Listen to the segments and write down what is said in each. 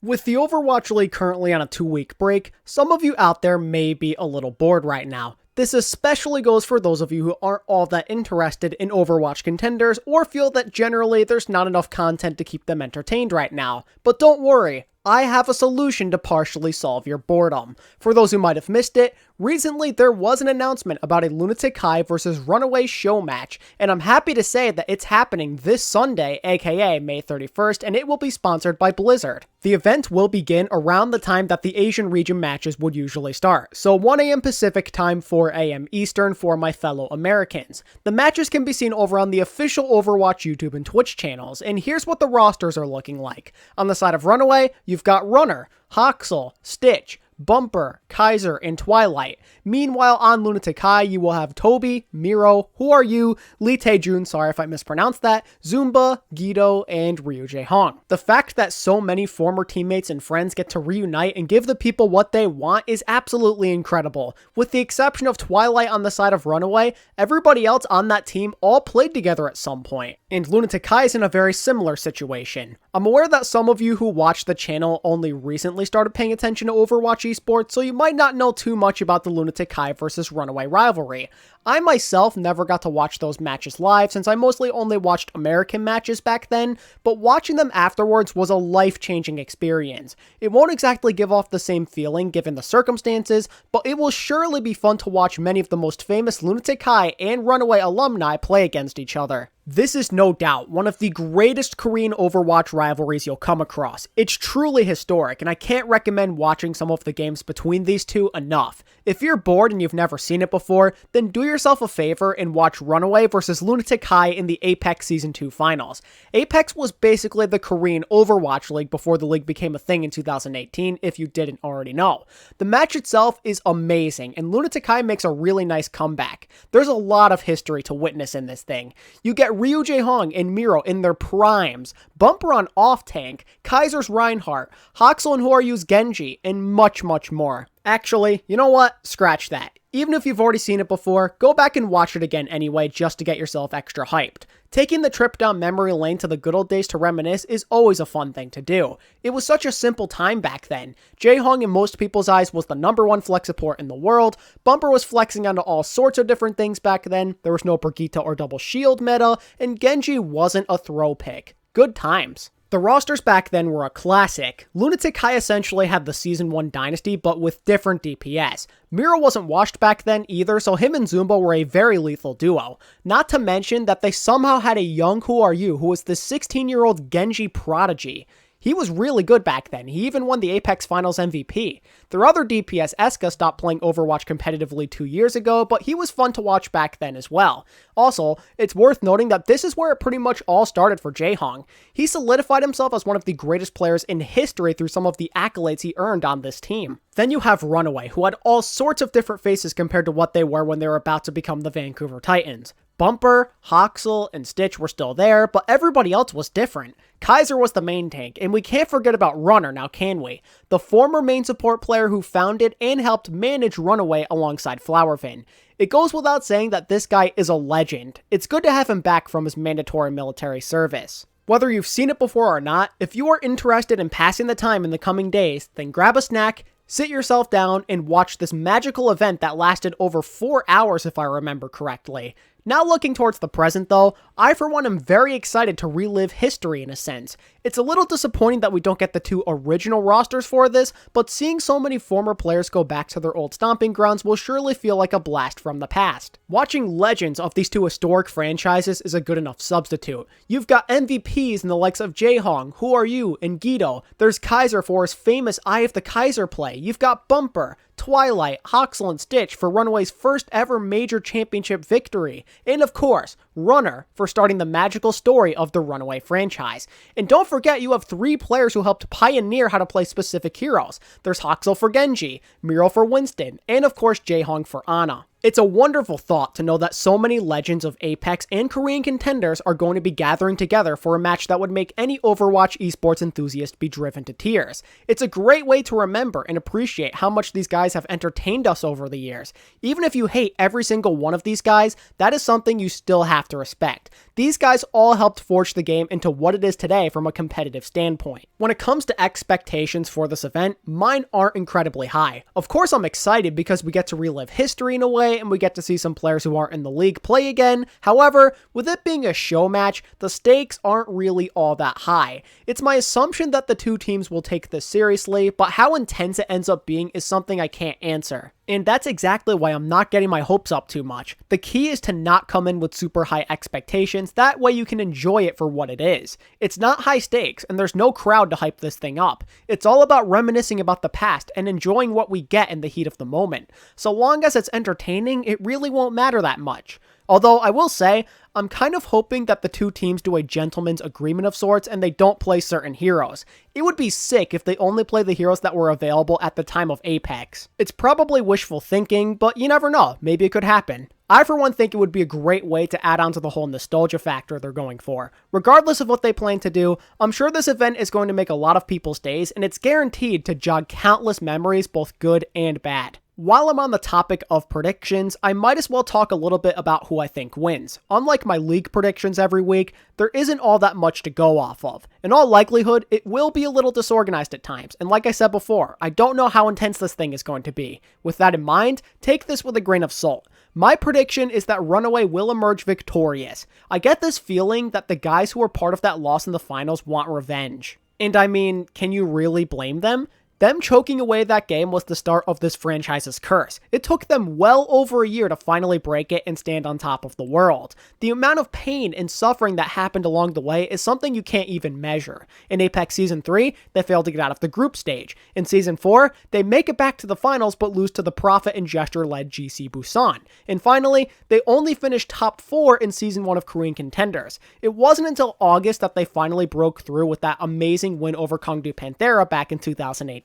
With the Overwatch League currently on a 2-week break, some of you out there may be a little bored right now. This especially goes for those of you who aren't all that interested in Overwatch contenders or feel that generally there's not enough content to keep them entertained right now. But don't worry, I have a solution to partially solve your boredom. For those who might have missed it, recently there was an announcement about a Lunatic versus Runaway show match, and I'm happy to say that it's happening this Sunday, aka May 31st, and it will be sponsored by Blizzard. The event will begin around the time that the Asian region matches would usually start, so 1 AM Pacific time, 4 AM Eastern for my fellow Americans. The matches can be seen over on the official Overwatch YouTube and Twitch channels, and here's what the rosters are looking like. On the side of Runaway, you've got Runner, Hoxel, Stitch, Bumper, Kaiser, and Twilight. Meanwhile, on Lunatic you will have Toby, Miro, Who Are You, Lee Tae-jun, sorry if I mispronounced that, Zumba, Guido, and Ryu Jae-hong. The fact that so many former teammates and friends get to reunite and give the people what they want is absolutely incredible. With the exception of Twilight on the side of Runaway, everybody else on that team all played together at some point, and Lunatic is in a very similar situation. I'm aware that some of you who watch the channel only recently started paying attention to Overwatch esports, so you might not know too much about the Lunatic versus Runaway rivalry. I myself never got to watch those matches live since I mostly only watched American matches back then, but watching them afterwards was a life-changing experience. It won't exactly give off the same feeling given the circumstances, but it will surely be fun to watch many of the most famous Lunatic and Runaway alumni play against each other. This is no doubt one of the greatest Korean Overwatch rivalries you'll come across. It's truly historic, and I can't recommend watching some of the games between these two enough. If you're bored and you've never seen it before, then do yourself a favor and watch Runaway versus Lunatic in the Apex Season 2 finals. Apex was basically the Korean Overwatch League before the league became a thing in 2018, if you didn't already know. The match itself is amazing, and Lunatic makes a really nice comeback. There's a lot of history to witness in this thing. You get Ryu Jae-hong and Miro in their primes, Bumper on off-tank, Kaiser's Reinhardt, Hoxel and Who Are You's Genji, and much, much more. Actually, you know what? Scratch that. Even if you've already seen it before, go back and watch it again anyway just to get yourself extra hyped. Taking the trip down memory lane to the good old days to reminisce is always a fun thing to do. It was such a simple time back then. Jae-hong in most people's eyes was the #1 flex support in the world, Bumper was flexing onto all sorts of different things back then, there was no Brigitte or double shield meta, and Genji wasn't a throw pick. Good times. The rosters back then were a classic. Lunatic essentially had the Season 1 dynasty, but with different DPS. Miro wasn't washed back then either, so him and Zumba were a very lethal duo. Not to mention that they somehow had a young Who Are You who was the 16-year-old Genji prodigy. He was really good back then. He even won the Apex Finals MVP. Their other DPS, Eska, stopped playing Overwatch competitively 2 years ago, but he was fun to watch back then as well. Also, it's worth noting that this is where it pretty much all started for Jae-hong. He solidified himself as one of the greatest players in history through some of the accolades he earned on this team. Then you have Runaway, who had all sorts of different faces compared to what they were when they were about to become the Vancouver Titans. Bumper, Hoxel, and Stitch were still there, but everybody else was different. Kaiser was the main tank, and we can't forget about Runner, now can we? The former main support player who founded and helped manage Runaway alongside Flowerfin. It goes without saying that this guy is a legend. It's good to have him back from his mandatory military service. Whether you've seen it before or not, if you are interested in passing the time in the coming days, then grab a snack, sit yourself down, and watch this magical event that lasted over 4 hours if I remember correctly. Now looking towards the present though, I for one am very excited to relive history in a sense. It's a little disappointing that we don't get the 2 original rosters for this, but seeing so many former players go back to their old stomping grounds will surely feel like a blast from the past. Watching legends of these 2 historic franchises is a good enough substitute. You've got MVPs in the likes of Jae-hong, Who Are You, and Guido. There's Kaiser for his famous Eye of the Kaiser play. You've got Bumper, Twilight, Hoxel, and Stitch for Runaway's first ever major championship victory. And of course, Runner for starting the magical story of the Runaway franchise. And don't forget you have 3 players who helped pioneer how to play specific heroes. There's Hoxel for Genji, Miro for Winston, and of course Jae-hong for Ana. It's a wonderful thought to know that so many legends of Apex and Korean contenders are going to be gathering together for a match that would make any Overwatch esports enthusiast be driven to tears. It's a great way to remember and appreciate how much these guys have entertained us over the years. Even if you hate every single one of these guys, that is something you still have to respect. These guys all helped forge the game into what it is today from a competitive standpoint. When it comes to expectations for this event, mine aren't incredibly high. Of course, I'm excited because we get to relive history in a way and we get to see some players who aren't in the league play again. However, with it being a show match, the stakes aren't really all that high. It's my assumption that the two teams will take this seriously, but how intense it ends up being is something I can't answer. And that's exactly why I'm not getting my hopes up too much. The key is to not come in with super high expectations, that way you can enjoy it for what it is. It's not high stakes, and there's no crowd to hype this thing up. It's all about reminiscing about the past and enjoying what we get in the heat of the moment. So long as it's entertaining, it really won't matter that much. Although, I will say, I'm kind of hoping that the two teams do a gentleman's agreement of sorts and they don't play certain heroes. It would be sick if they only play the heroes that were available at the time of Apex. It's probably wishful thinking, but you never know, maybe it could happen. I for one think it would be a great way to add on to the whole nostalgia factor they're going for. Regardless of what they plan to do, I'm sure this event is going to make a lot of people's days, and it's guaranteed to jog countless memories, both good and bad. While I'm on the topic of predictions, I might as well talk a little bit about who I think wins. Unlike my league predictions every week, there isn't all that much to go off of. In all likelihood, it will be a little disorganized at times, and like I said before, I don't know how intense this thing is going to be. With that in mind, take this with a grain of salt. My prediction is that Runaway will emerge victorious. I get this feeling that the guys who were part of that loss in the finals want revenge. And I mean, can you really blame them? Them choking away that game was the start of this franchise's curse. It took them well over a year to finally break it and stand on top of the world. The amount of pain and suffering that happened along the way is something you can't even measure. In Apex Season 3, they failed to get out of the group stage. In Season 4, they make it back to the finals but lose to the Profit and Gesture-led GC Busan. And finally, they only finished top 4 in Season 1 of Korean Contenders. It wasn't until August that they finally broke through with that amazing win over Kongdu Panthera back in 2018.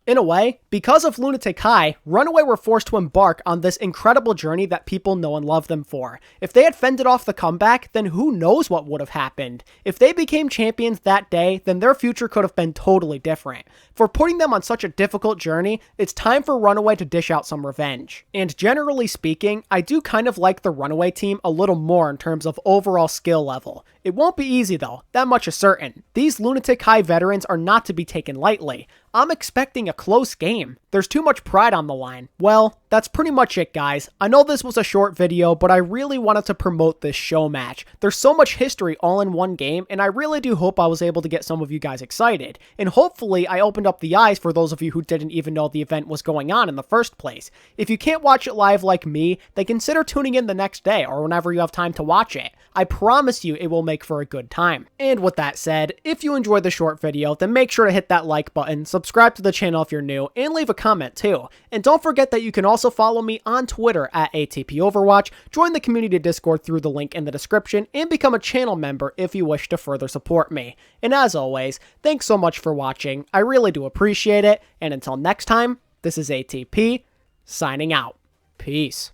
In a way, because of Lunatic High, Runaway were forced to embark on this incredible journey that people know and love them for. If they had fended off the comeback, then who knows what would have happened. If they became champions that day, then their future could have been totally different. For putting them on such a difficult journey, it's time for Runaway to dish out some revenge. And generally speaking, I do kind of like the Runaway team a little more in terms of overall skill level. It won't be easy though, that much is certain. These Lunatic High veterans are not to be taken lightly. I'm expecting a close game. There's too much pride on the line. Well, that's pretty much it, guys. I know this was a short video, but I really wanted to promote this show match. There's so much history all in one game, and I really do hope I was able to get some of you guys excited. And hopefully, I opened up the eyes for those of you who didn't even know the event was going on in the first place. If you can't watch it live like me, then consider tuning in the next day or whenever you have time to watch it. I promise you it will make for a good time. And with that said, if you enjoyed the short video, then make sure to hit that like button, subscribe to the channel if you're new, and leave a comment too. And don't forget that you can also follow me on Twitter at ATP Overwatch, join the community Discord through the link in the description, and become a channel member if you wish to further support me. And as always, thanks so much for watching, I really do appreciate it, and until next time, this is ATP, signing out. Peace.